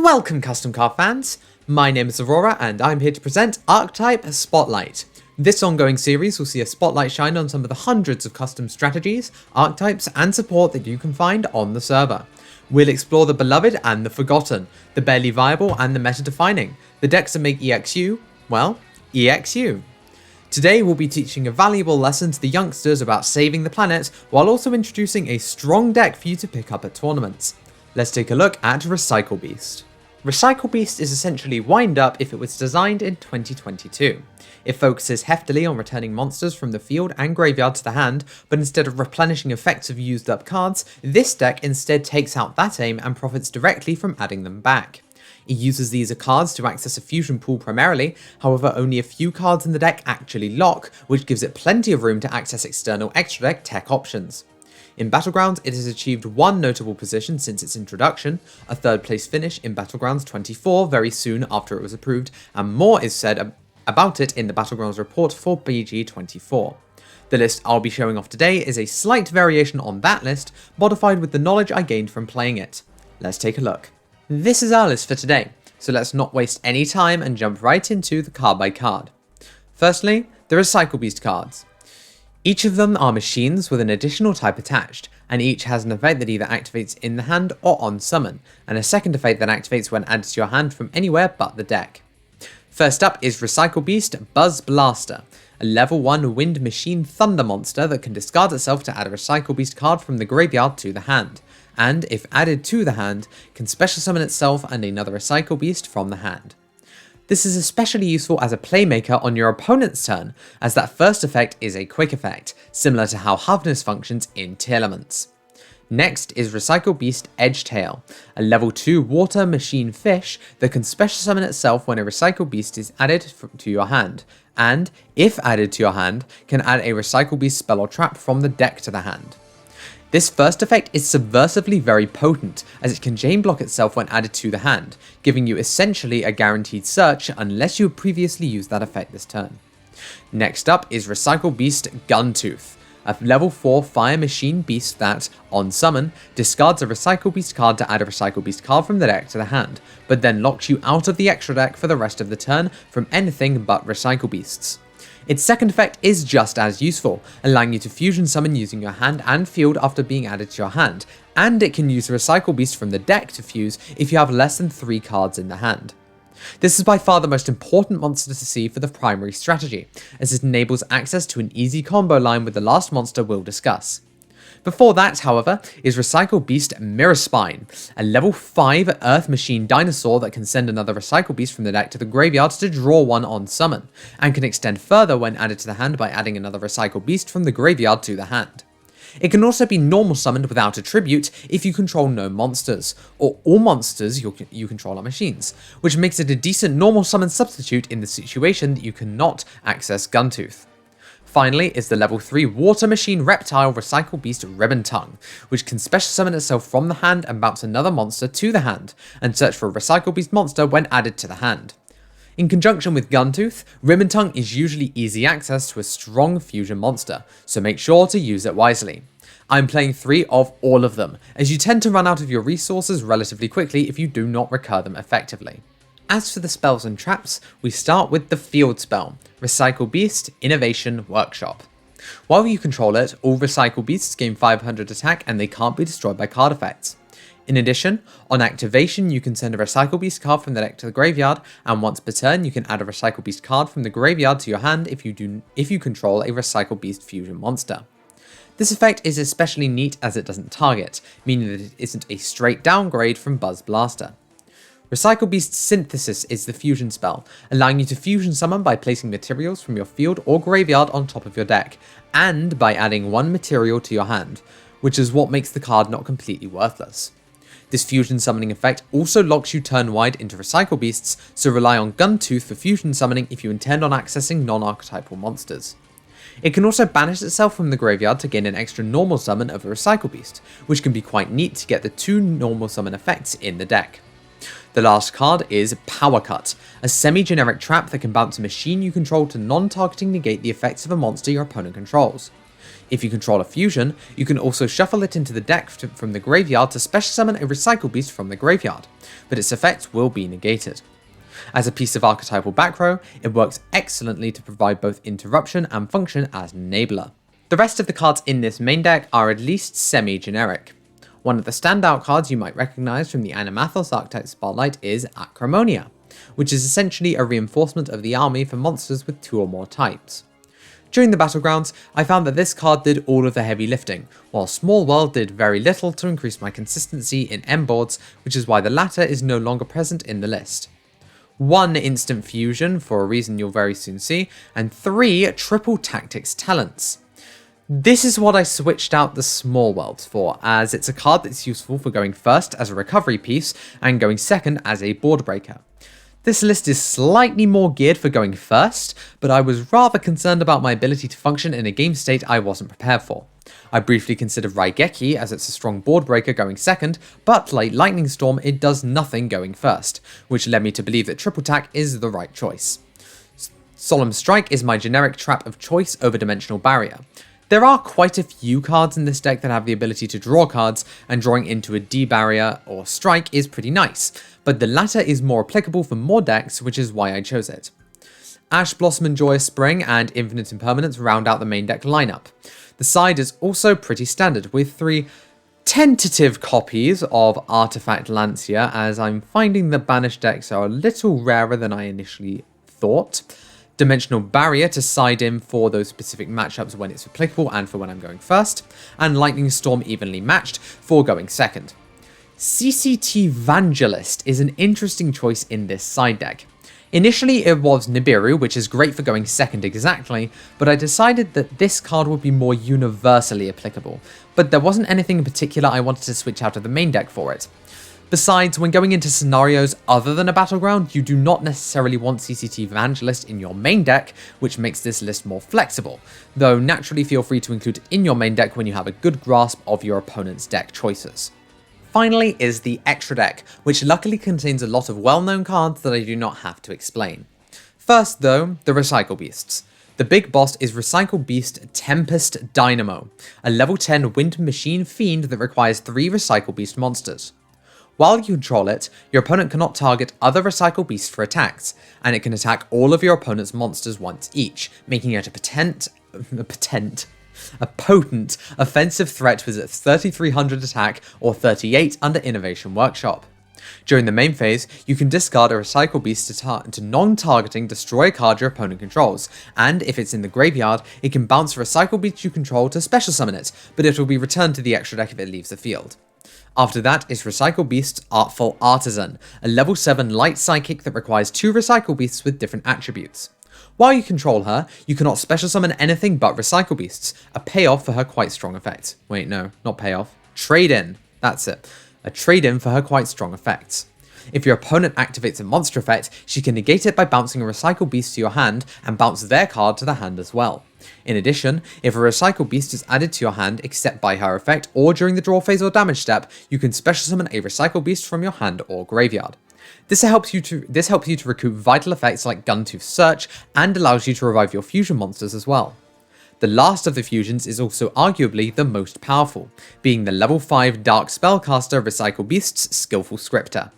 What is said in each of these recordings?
Welcome custom car fans, my name is Aurora and I'm here to present Archetype Spotlight. This ongoing series will see a spotlight shine on some of the hundreds of custom strategies, archetypes and support that you can find on the server. We'll explore the beloved and the forgotten, the barely viable and the meta defining, the decks that make EXU, well, EXU. Today we'll be teaching a valuable lesson to the youngsters about saving the planet while also introducing a strong deck for you to pick up at tournaments. Let's take a look at Recycle Beast. Recycle Beast is essentially Wind Up if it was designed in 2022. It focuses heftily on returning monsters from the field and graveyard to the hand, but instead of replenishing effects of used up cards, this deck instead takes out that aim and profits directly from adding them back. It uses these cards to access a fusion pool primarily, however only a few cards in the deck actually lock, which gives it plenty of room to access external extra deck tech options. In Battlegrounds, it has achieved one notable position since its introduction, a third place finish in Battlegrounds 24 very soon after it was approved, and more is said about it in the Battlegrounds report for BG24. The list I'll be showing off today is a slight variation on that list, modified with the knowledge I gained from playing it. Let's take a look. This is our list for today, so let's not waste any time and jump right into the card by card. Firstly, the Recycle Beast cards. Each of them are machines with an additional type attached, and each has an effect that either activates in the hand or on summon, and a second effect that activates when added to your hand from anywhere but the deck. First up is Recycle Beast Buzz Blaster, a level 1 wind machine thunder monster that can discard itself to add a Recycle Beast card from the graveyard to the hand, and if added to the hand, can special summon itself and another Recycle Beast from the hand. This is especially useful as a playmaker on your opponent's turn, as that first effect is a quick effect, similar to how Hardness functions in Tearlaments. Next is Recycle Beast Edgetail, a level 2 water machine fish that can special summon itself when a Recycle Beast is added to your hand, and, if added to your hand, can add a Recycle Beast spell or trap from the deck to the hand. This first effect is subversively very potent, as it can chain block itself when added to the hand, giving you essentially a guaranteed search unless you have previously used that effect this turn. Next up is Recycle Beast Guntooth, a level 4 fire machine beast that, on summon, discards a Recycle Beast card to add a Recycle Beast card from the deck to the hand, but then locks you out of the extra deck for the rest of the turn from anything but Recycle Beasts. Its second effect is just as useful, allowing you to fusion summon using your hand and field after being added to your hand, and it can use a Recycle Beast from the deck to fuse if you have less than 3 cards in the hand. This is by far the most important monster to see for the primary strategy, as it enables access to an easy combo line with the last monster we'll discuss. Before that, however, is Recycle Beast Mirror Spine, a level 5 Earth Machine dinosaur that can send another Recycle Beast from the deck to the graveyard to draw one on summon, and can extend further when added to the hand by adding another Recycle Beast from the graveyard to the hand. It can also be normal summoned without a tribute if you control no monsters, or all monsters you control are machines, which makes it a decent normal summon substitute in the situation that you cannot access Guntooth. Finally is the level 3 Water Machine Reptile Recycle Beast Ribbon Tongue, which can special summon itself from the hand and bounce another monster to the hand, and search for a Recycle Beast monster when added to the hand. In conjunction with Guntooth, Ribbon Tongue is usually easy access to a strong fusion monster, so make sure to use it wisely. I'm playing 3 of all of them, as you tend to run out of your resources relatively quickly if you do not recur them effectively. As for the spells and traps, we start with the field spell, Recycle Beast Innovation Workshop. While you control it, all Recycle Beasts gain 500 attack and they can't be destroyed by card effects. In addition, on activation you can send a Recycle Beast card from the deck to the graveyard, and once per turn you can add a Recycle Beast card from the graveyard to your hand if you control a Recycle Beast fusion monster. This effect is especially neat as it doesn't target, meaning that it isn't a straight downgrade from Buzz Blaster. Recycle Beast Synthesis is the fusion spell, allowing you to fusion summon by placing materials from your field or graveyard on top of your deck, and by adding one material to your hand, which is what makes the card not completely worthless. This fusion summoning effect also locks you turn-wide into Recycle Beasts, so rely on Guntooth for fusion summoning if you intend on accessing non-archetypal monsters. It can also banish itself from the graveyard to gain an extra normal summon of a Recycle Beast, which can be quite neat to get the 2 normal summon effects in the deck. The last card is Power Cut, a semi-generic trap that can bounce a machine you control to non-targeting negate the effects of a monster your opponent controls. If you control a fusion, you can also shuffle it into the deck from the graveyard to special summon a Recycle Beast from the graveyard, but its effect will be negated. As a piece of archetypal back row, it works excellently to provide both interruption and function as an enabler. The rest of the cards in this main deck are at least semi-generic. One of the standout cards you might recognise from the Animathos Archetype Spotlight is Acrimonia, which is essentially a reinforcement of the army for monsters with 2 or more types. During the battlegrounds, I found that this card did all of the heavy lifting, while Small World did very little to increase my consistency in M boards, which is why the latter is no longer present in the list. 1 instant fusion for a reason you'll very soon see, and 3 triple tactics talents. This is what I switched out the Small World for, as it's a card that's useful for going first as a recovery piece and going second as a board breaker. This list is slightly more geared for going first, but I was rather concerned about my ability to function in a game state I wasn't prepared for. I briefly considered Raigeki as it's a strong board breaker going second, but like Lightning Storm it does nothing going first, which led me to believe that Triple Tack is the right choice. Solemn Strike is my generic trap of choice over Dimensional Barrier. There are quite a few cards in this deck that have the ability to draw cards, and drawing into a D barrier or strike is pretty nice, but the latter is more applicable for more decks, which is why I chose it. Ash Blossom and Joyous Spring and Infinite Impermanence round out the main deck lineup. The side is also pretty standard, with 3 tentative copies of Artifact Lancia, as I'm finding the banished decks are a little rarer than I initially thought. Dimensional Barrier to side in for those specific matchups when it's applicable and for when I'm going first, and Lightning Storm evenly matched for going second. CCT Vangelist is an interesting choice in this side deck. Initially it was Nibiru, which is great for going second exactly, but I decided that this card would be more universally applicable, but there wasn't anything in particular I wanted to switch out of the main deck for it. Besides, when going into scenarios other than a battleground, you do not necessarily want CCT Evangelist in your main deck, which makes this list more flexible, though naturally feel free to include it in your main deck when you have a good grasp of your opponent's deck choices. Finally is the extra deck, which luckily contains a lot of well-known cards that I do not have to explain. First though, the Recycle Beasts. The big boss is Recycle Beast Tempest Dynamo, a level 10 wind machine fiend that requires 3 Recycle Beast monsters. While you control it, your opponent cannot target other Recycle Beasts for attacks, and it can attack all of your opponent's monsters once each, making it a potent offensive threat with a 3300 attack or 38 under Innovation Workshop. During the main phase, you can discard a Recycle Beast to non-targeting destroy a card your opponent controls, and if it's in the graveyard, it can bounce a Recycle Beast you control to special summon it, but it will be returned to the extra deck if it leaves the field. After that is Recycle Beast Artful Artisan, a level 7 light psychic that requires 2 Recycle Beasts with different attributes. While you control her, you cannot special summon anything but Recycle Beasts, a payoff for her quite strong effect. Wait, no, not payoff. Trade-in. That's it. A trade-in for her quite strong effects. If your opponent activates a monster effect, she can negate it by bouncing a Recycle Beast to your hand and bounce their card to the hand as well. In addition, if a Recycle Beast is added to your hand except by her effect or during the draw phase or damage step, you can special summon a Recycle Beast from your hand or graveyard. This helps you to recoup vital effects like Guntooth Search and allows you to revive your fusion monsters as well. The last of the fusions is also arguably the most powerful, being the level 5 Dark Spellcaster Recycle Beast's Skillful Scripter.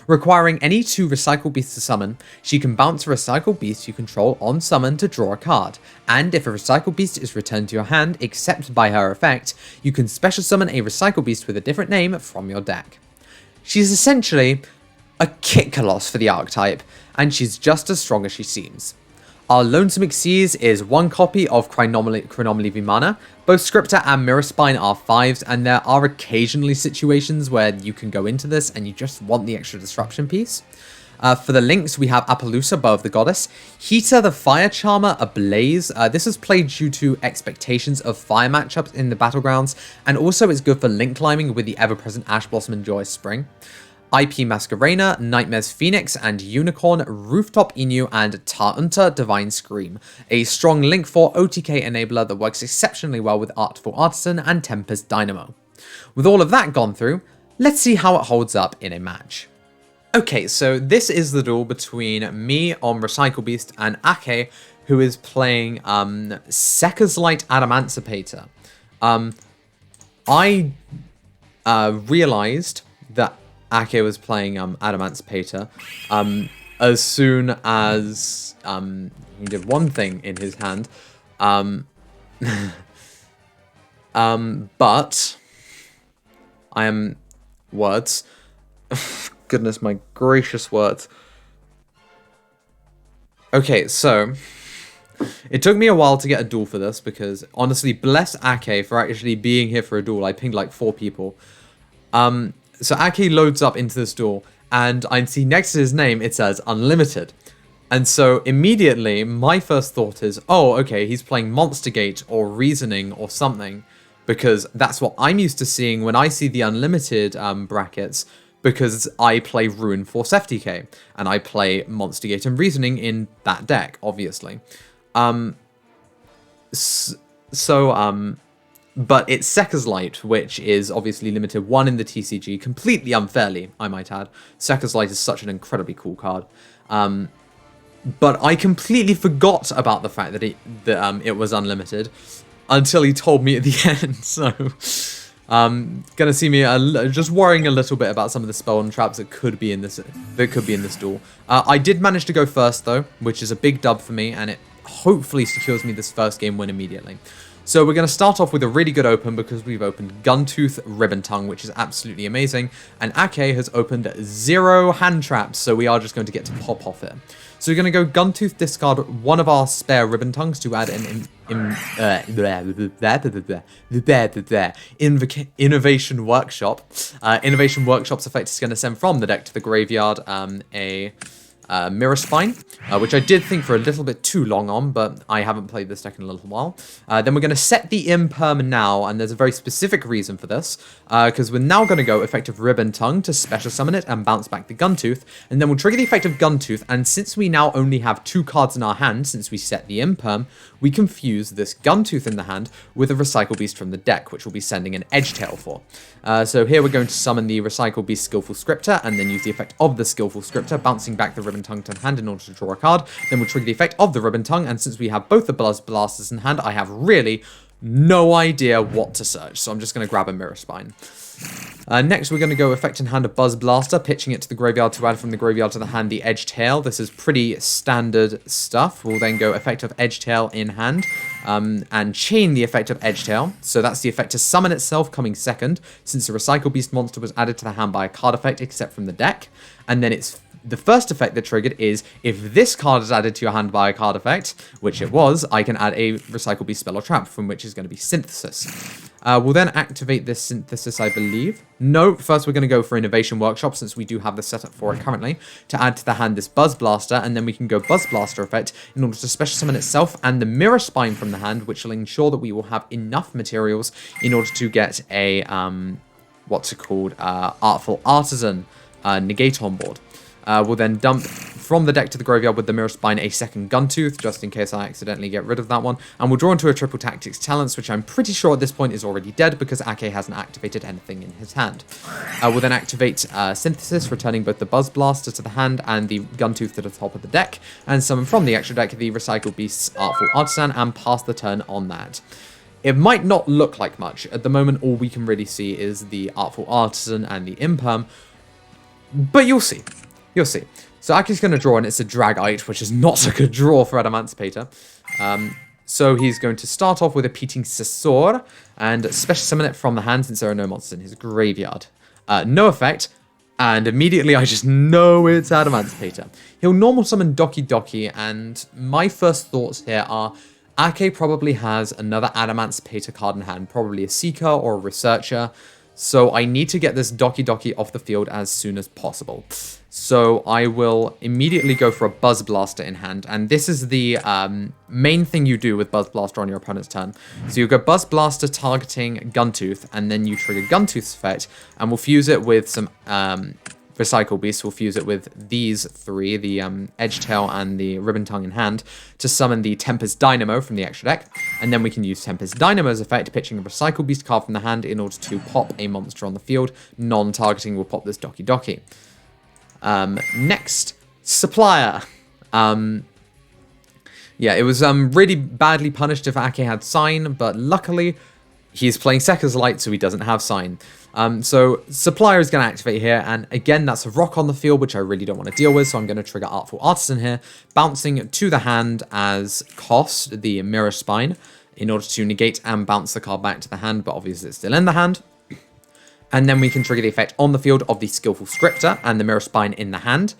Requiring any 2 Recycle Beasts to summon, she can bounce a Recycle Beast you control on summon to draw a card, and if a Recycle Beast is returned to your hand except by her effect, you can special summon a Recycle Beast with a different name from your deck. She's essentially a Kit Coloss for the archetype, and she's just as strong as she seems. Our Lonesome Xyz is 1 copy of Chronomaly Vimana. Both Scripter and Mirror Spine are 5s, and there are occasionally situations where you can go into this and you just want the extra disruption piece. For the links, we have Appaloosa, Bow of the Goddess, Hita the Fire Charmer, Ablaze. This was played due to expectations of fire matchups in the battlegrounds, and also it's good for link climbing with the ever-present Ash Blossom and Joyous Spring. IP Masquerena, Nightmare's Phoenix and Unicorn, Rooftop Inu, and Ta'unta Divine Scream, a strong Link 4 OTK enabler that works exceptionally well with Artful Artisan and Tempest Dynamo. With all of that gone through, let's see how it holds up in a match. Okay, so this is the duel between me on Recycle Beast and Ake, who is playing Sekka's Light Adamancipator. I realized that Ake was playing Adamancipator as soon as he did one thing in his hand. But I am words. Goodness, my gracious words. Okay, so it took me a while to get a duel for this because honestly, bless Ake for actually being here for a duel. I pinged like 4 people. So Ake loads up into this duel, and I see next to his name it says unlimited. And so immediately my first thought is, oh, okay, he's playing Monster Gate or Reasoning or something, because that's what I'm used to seeing when I see the unlimited brackets, because I play Ruin Force FTK, and I play Monster Gate and Reasoning in that deck, obviously. But it's Sekka's Light, which is obviously limited 1 in the TCG, completely unfairly, I might add. Sekka's Light is such an incredibly cool card. But I completely forgot about the fact that it was unlimited until he told me at the end, so... gonna see me just worrying a little bit about some of the spell and traps that could be in this duel. I did manage to go first though, which is a big dub for me, and it hopefully secures me this first game win immediately. So we're going to start off with a really good open because we've opened Guntooth Ribbon Tongue, which is absolutely amazing, and Ake has opened 0 hand traps, so we are just going to get to pop off it. So we're going to go Guntooth, discard one of our spare Ribbon Tongues to add an Innovation Workshop. Innovation Workshop's effect is going to send from the deck to the graveyard a Mirror Spine, which I did think for a little bit too long on, but I haven't played this deck in a little while. Then we're going to set the Imperm now, and there's a very specific reason for this, because we're now going to go effective Ribbon Tongue to special summon it and bounce back the Guntooth, and then we'll trigger the effect of Guntooth, and since we now only have 2 cards in our hand, since we set the Imperm, we can fuse this Guntooth in the hand with a Recycle Beast from the deck, which we'll be sending an Edgetail for. So here we're going to summon the Recycle Beast Skillful Scripter, and then use the effect of the Skillful Scripter, bouncing back the Ribbon Tongue to hand in order to draw a card. Then we'll trigger the effect of the Ribbon Tongue, and since we have both the Buzz Blasters in hand, I have really no idea what to search, so I'm just going to grab a Mirror Spine. Next, we're going to go effect in hand of Buzz Blaster, pitching it to the graveyard to add from the graveyard to the hand the Edgetail. This is pretty standard stuff. We'll then go effect of Edgetail in hand, and chain the effect of Edgetail. So that's the effect to summon itself coming second, since the Recycle Beast monster was added to the hand by a card effect except from the deck. And then it's the first effect that triggered is, if this card is added to your hand by a card effect, which it was, I can add a Recycle Beast spell or trap, from which is going to be Synthesis. We'll then activate this Synthesis, I believe. No, first we're going to go for Innovation Workshop, since we do have the setup for it currently, to add to the hand this Buzz Blaster, and then we can go Buzz Blaster effect in order to special summon itself and the Mirror Spine from the hand, which will ensure that we will have enough materials in order to get a, Artful Artisan negate on board. We'll then dump from the deck to the graveyard with the Mirror Spine a second Guntooth, just in case I accidentally get rid of that one. And we'll draw into a Triple Tactics Talents, which I'm pretty sure at this point is already dead because Ake hasn't activated anything in his hand. We'll then activate Synthesis, returning both the Buzz Blaster to the hand and the Guntooth to the top of the deck, and summon from the extra deck the Recycle Beast's Artful Artisan and pass the turn on that. It might not look like much. At the moment, all we can really see is the Artful Artisan and the Imperm, but you'll see. You'll see. So Aki's going to draw, and it's a Dragite, which is not a good draw for Adamancipator. So he's going to start off with a Peating Sessor, and special summon it from the hand since there are no monsters in his graveyard. No effect, and immediately I just know it's Adamancipator. He'll normal summon Doki Doki, and my first thoughts here are, Ake probably has another Adamancipator card in hand, probably a Seeker or a Researcher. So I need to get this Doki Doki off the field as soon as possible. So I will immediately go for a Buzz Blaster in hand. And this is the main thing you do with Buzz Blaster on your opponent's turn. So you go Buzz Blaster targeting Guntooth, and then you trigger Guntooth's effect, and we'll fuse it with some Recycle Beast. We'll fuse it with these 3, the Edgetail and the Ribbon Tongue in hand, to summon the Tempest Dynamo from the extra deck. And then we can use Tempest Dynamo's effect, pitching a Recycle Beast card from the hand in order to pop a monster on the field. Non-targeting will pop this Doki Doki. Next, Supplier. Yeah, it was really badly punished if Ake had Sign, but luckily he's playing Sekka's Light, so he doesn't have Sign. So Supplier is going to activate here, and again, that's a rock on the field, which I really don't want to deal with, so I'm going to trigger Artful Artisan here, bouncing to the hand as cost, the Mirror Spine, in order to negate and bounce the card back to the hand, but obviously it's still in the hand. And then we can trigger the effect on the field of the Skillful Scripter and the Mirror Spine in the hand.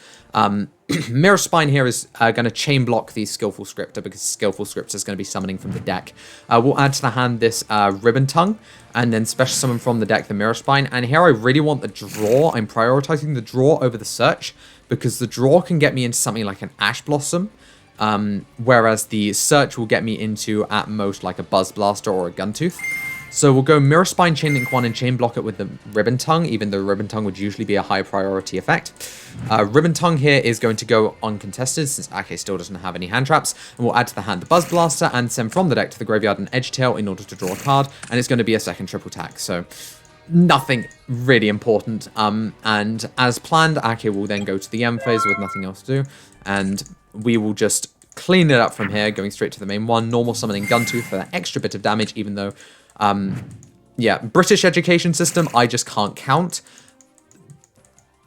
Mirror Spine here is going to chain block the Skillful Scripter because Skillful Scripter is going to be summoning from the deck. We'll add to the hand this Ribbon Tongue and then special summon from the deck the Mirror Spine. And here I really want the draw. I'm prioritizing the draw over the search because the draw can get me into something like an Ash Blossom. Whereas the search will get me into, at most, like a Buzz Blaster or a Guntooth. So we'll go Mirror Spine, Chain Link 1, and Chain Block it with the Ribbon Tongue, even though Ribbon Tongue would usually be a high priority effect. Ribbon Tongue here is going to go uncontested, since Ake still doesn't have any hand traps, and we'll add to the hand the Buzz Blaster, and send from the deck to the graveyard an Edge Tail in order to draw a card, and it's going to be a second triple attack, so nothing really important. And as planned, Ake will then go to the end phase with nothing else to do, and we will just clean it up from here, going straight to the main one, normal summoning Guntooth for that extra bit of damage, even though yeah, British education system, I just can't count.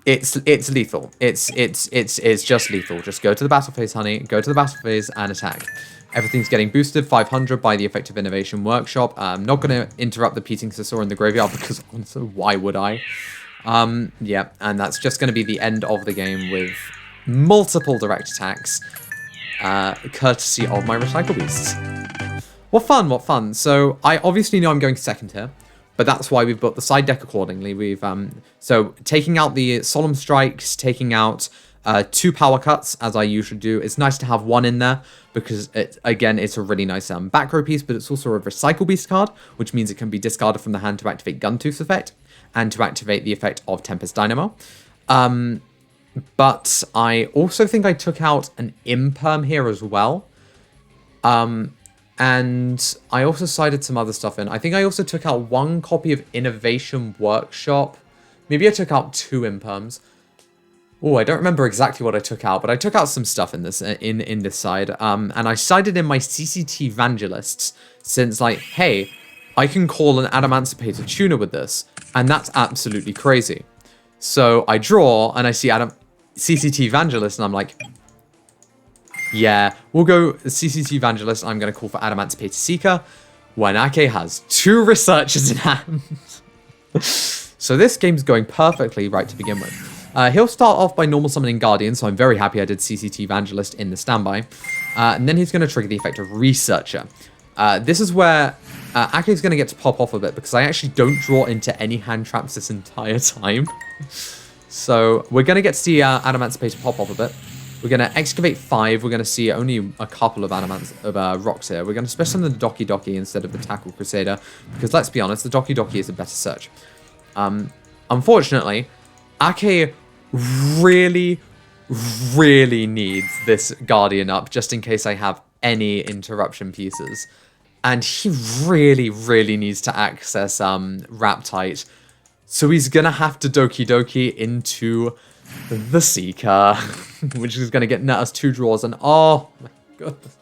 It's lethal. It's just lethal. Just go to the battle phase, honey. Go to the battle phase and attack. Everything's getting boosted 500 by the Effective Innovation Workshop. I'm not going to interrupt the Peating Sisor in the graveyard because honestly, why would I? Yeah, and that's just going to be the end of the game with multiple direct attacks, courtesy of my Recycle Beasts. What fun, what fun. So I obviously know I'm going second here, but that's why we've built the side deck accordingly. We've so taking out the Solemn Strikes, taking out 2 power cuts, as I usually do. It's nice to have 1 in there because, again, it's a really nice back row piece, but it's also a Recycle Beast card, which means it can be discarded from the hand to activate Guntooth's effect and to activate the effect of Tempest Dynamo. But I also think I took out an Imperm here as well. And I also sided some other stuff in. I think I also took out 1 copy of Innovation Workshop. Maybe I took out 2 Imperms. Oh, I don't remember exactly what I took out, but I took out some stuff in this in this side. And I sided in my CCT Evangelists, since, like, hey, I can call an Adamancipator Tuner with this, and that's absolutely crazy. So I draw, and I see CCT Evangelist, and I'm like, yeah, we'll go CCT Evangelist. I'm going to call for Adamancipator Seeker when Ake has 2 Researchers in hand. So this game's going perfectly right to begin with. He'll start off by normal summoning Guardian, so I'm very happy I did CCT Evangelist in the standby. And then he's going to trigger the effect of Researcher. This is where Ake's going to get to pop off a bit, because I actually don't draw into any hand traps this entire time. So we're going to get to see Adamancipator pop off a bit. We're going to Excavate 5. We're going to see only a couple of rocks here. We're going to special summon the Doki Doki instead of the Tackle Crusader, because let's be honest, the Doki Doki is a better search. Unfortunately, Ake really needs this Guardian up, just in case I have any interruption pieces. And he really needs to access Raptite. So he's going to have to Doki Doki into the Seeker, which is going to get us 2 draws, and oh my goodness.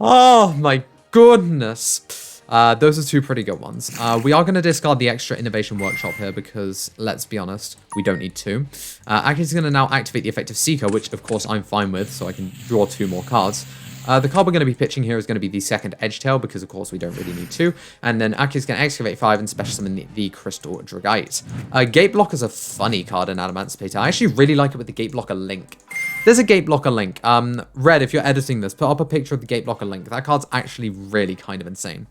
Oh my goodness. Those are 2 pretty good ones. We are going to discard the extra Innovation Workshop here because, let's be honest, we don't need 2. Aki's going to now activate the effect of Seeker, which of course I'm fine with, so I can draw 2 more cards. The card we're going to be pitching here is going to be the second Edge Tail, because of course we don't really need 2. And then Aki's going to Excavate 5 and special summon the Crystal Dragite. Gate Block is a funny card in Adamancipator. I actually really like it with the Gate Blocker Link. There's a Gate Blocker Link. Red, if you're editing this, put up a picture of the Gate Blocker Link. That card's actually really kind of insane.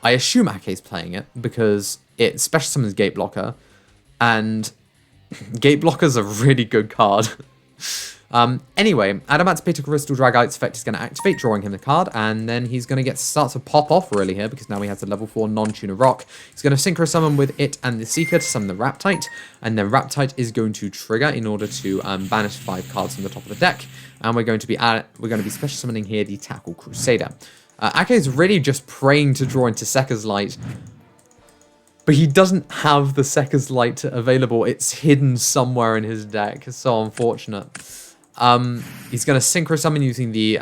I assume Ake's playing it because it special summons Gate Blocker, and Gate Blocker's a really good card. Anyway, Adamancipator Crystal Dragite's effect is going to activate, drawing him the card, and then he's going to start to pop off really here, because now he has a level 4 non-tuner rock. He's going to Synchro Summon with it and the Seeker to summon the Raptite, and then Raptite is going to trigger in order to banish 5 cards from the top of the deck, and we're going to be special summoning here the Tackle Crusader. Ake is really just praying to draw into Sekka's Light, but he doesn't have the Sekka's Light available. It's hidden somewhere in his deck. It's so unfortunate. He's going to Synchro Summon using the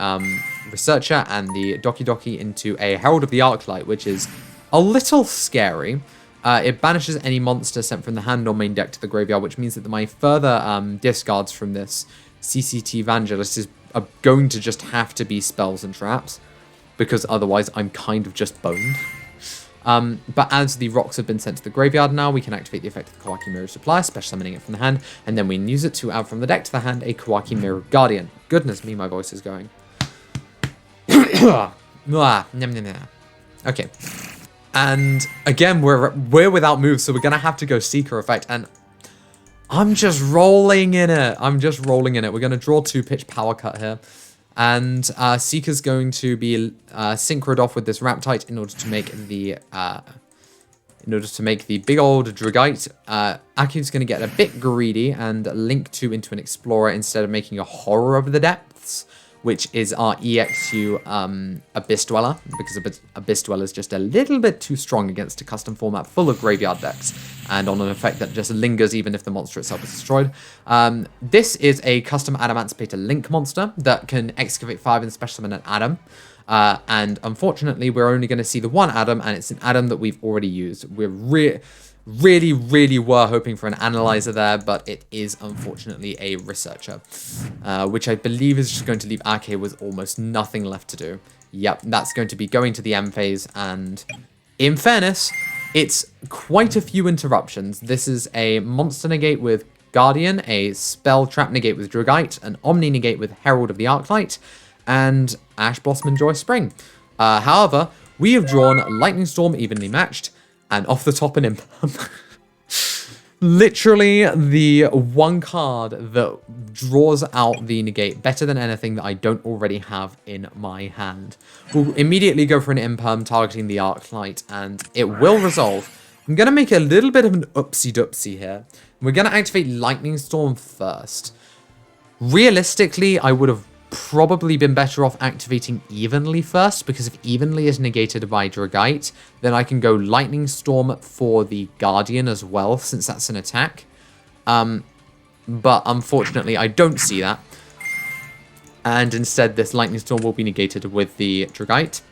Researcher and the Doki Doki into a Herald of the Arclight, which is a little scary. It banishes any monster sent from the hand or main deck to the graveyard, which means that my further discards from this CCT Evangelist are going to just have to be spells and traps, because otherwise I'm kind of just boned. But as the rocks have been sent to the graveyard now, we can activate the effect of the Kawaki Mirror Supply, special summoning it from the hand, and then we can use it to add from the deck to the hand a Kawaki Mirror Guardian. Goodness me, my voice is going. Okay. And again, we're without moves, so we're going to have to go Seeker effect, and I'm just rolling in it. We're going to draw 2 pitch Power Cut here. And Seeker's going to be synchroed off with this Raptite in order to make the big old Dragite. Aki's going to get a bit greedy and link 2 into an Explorer instead of making a Horror of the Depths, which is our EXU Abyss Dweller, because Abyss Dweller is just a little bit too strong against a custom format full of graveyard decks, and on an effect that just lingers even if the monster itself is destroyed. This is a custom Adamancipator Link monster that can excavate 5 and special summon an Adam. And unfortunately, we're only going to see the one Adam, and it's an Adam that we've already used. We're really were hoping for an Analyzer there, but it is unfortunately a Researcher, which I believe is just going to leave Ake with almost nothing left to do. Yep, that's going to be going to the M phase, and in fairness, it's quite a few interruptions. This is a Monster Negate with Guardian, a Spell Trap Negate with Dragite, an Omni Negate with Herald of the Arclight, and Ash Blossom and Joy Spring. However, we have drawn Lightning Storm evenly matched, and off the top an Imperm. Literally the one card that draws out the negate better than anything that I don't already have in my hand. We'll immediately go for an Imperm targeting the Arclight, and it will resolve. I'm going to make a little bit of an oopsie-doopsie here. We're going to activate Lightning Storm first. Realistically, I would have probably been better off activating Evenly first, because if Evenly is negated by Dragite, then I can go Lightning Storm for the Guardian as well, since that's an attack. But unfortunately, I don't see that. And instead, this Lightning Storm will be negated with the Dragite.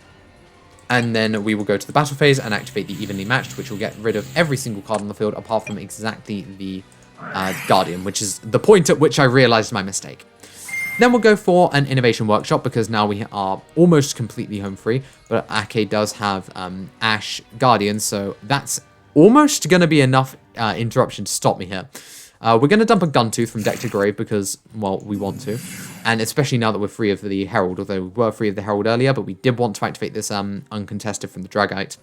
And then we will go to the battle phase and activate the Evenly Matched, which will get rid of every single card on the field, apart from exactly the Guardian, which is the point at which I realized my mistake. Then we'll go for an Innovation Workshop, because now we are almost completely home free, but Ake does have Ash Guardian, so that's almost going to be enough interruption to stop me here. We're going to dump a Guntooth from deck to grave because, well, we want to, and especially now that we're free of the Herald, although we were free of the Herald earlier, but we did want to activate this uncontested from the Dragite.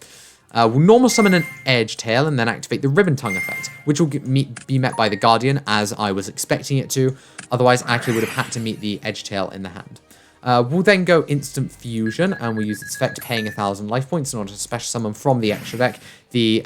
We'll normal summon an Edge Tail and then activate the Ribbon Tongue effect, which will be met by the Guardian, as I was expecting it to. Otherwise, Ake would have had to meet the Edge Tail in the hand. We'll then go Instant Fusion, and we'll use its effect, paying 1,000 life points in order to special summon from the extra deck the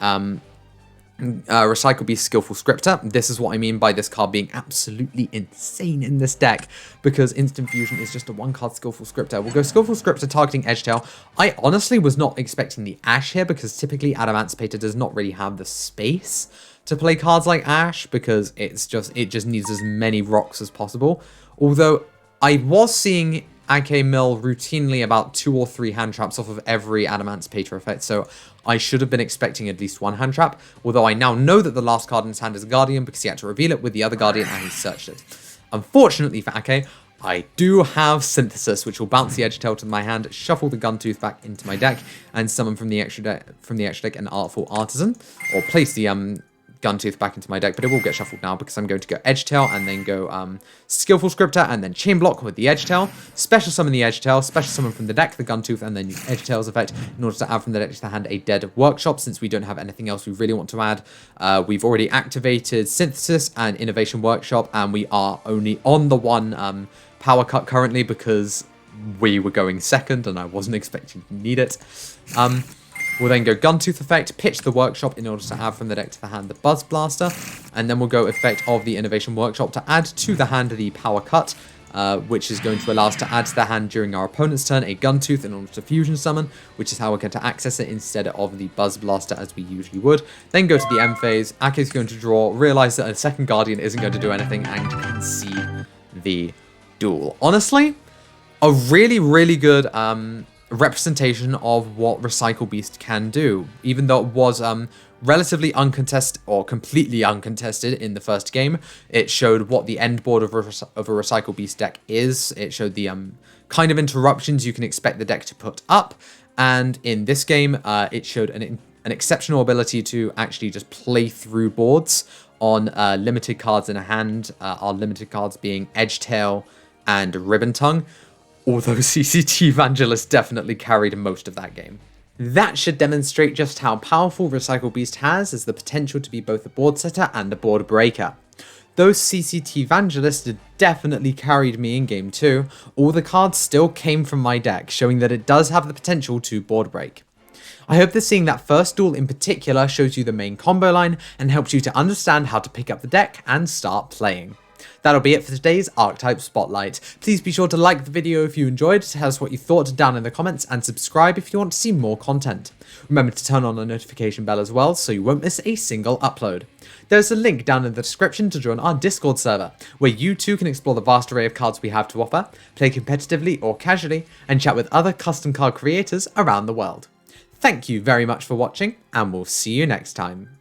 Recycle Beast Skillful Scripter. This is what I mean by this card being absolutely insane in this deck, because Instant Fusion is just a 1-card Skillful Scripter. We'll go Skillful Scripter targeting Edgetail. I honestly was not expecting the Ash here, because typically Adamancipator does not really have the space to play cards like Ash, because it just needs as many rocks as possible. Although I was seeing Ake mill routinely about 2 or 3 hand traps off of every Adamancipator effect, so I should have been expecting at least 1 hand trap, although I now know that the last card in his hand is a Guardian, because he had to reveal it with the other Guardian and he searched it. Unfortunately for Ake, I do have Synthesis, which will bounce the Edge Tail to my hand, shuffle the Guntooth back into my deck, and summon from the extra deck an Artful Artisan, or place the Guntooth back into my deck, but it will get shuffled now because I'm going to go Edge Tail and then go Skillful Scripter and then Chain Block with the Edge Tail, special summon the Edge Tail, special summon from the deck the Guntooth, and then use Edge Tail's effect in order to add from the deck to the hand a Dead Workshop, since we don't have anything else we really want to add. We've already activated Synthesis and Innovation Workshop, and we are only on the one power cut currently because we were going second and I wasn't expecting to need it. We'll then go Guntooth effect, pitch the Workshop in order to add from the deck to the hand the Buzz Blaster, and then we'll go effect of the Innovation Workshop to add to the hand the Power Cut, which is going to allow us to add to the hand during our opponent's turn a Guntooth in order to Fusion Summon, which is how we're going to access it instead of the Buzz Blaster as we usually would. Then go to the M phase, Ake is going to draw, realize that a second Guardian isn't going to do anything, and concede the duel. Honestly, a really good representation of what Recycle Beast can do, even though it was relatively uncontested or completely uncontested in the first game. It showed what the end board of a Recycle Beast deck is. It showed the kind of interruptions you can expect the deck to put up, and in this game it showed an exceptional ability to actually just play through boards on limited cards in a hand, our limited cards being Edgetail and Ribbon Tongue, although CCT Evangelist definitely carried most of that game. That should demonstrate just how powerful Recycle Beast has as the potential to be both a board setter and a board breaker. Though CCT Evangelist definitely carried me in game 2, all the cards still came from my deck, showing that it does have the potential to board break. I hope that seeing that first duel in particular shows you the main combo line and helps you to understand how to pick up the deck and start playing. That'll be it for today's Archetype Spotlight. Please be sure to like the video if you enjoyed, tell us what you thought down in the comments, and subscribe if you want to see more content. Remember to turn on the notification bell as well so you won't miss a single upload. There's a link down in the description to join our Discord server, where you too can explore the vast array of cards we have to offer, play competitively or casually, and chat with other custom card creators around the world. Thank you very much for watching, and we'll see you next time.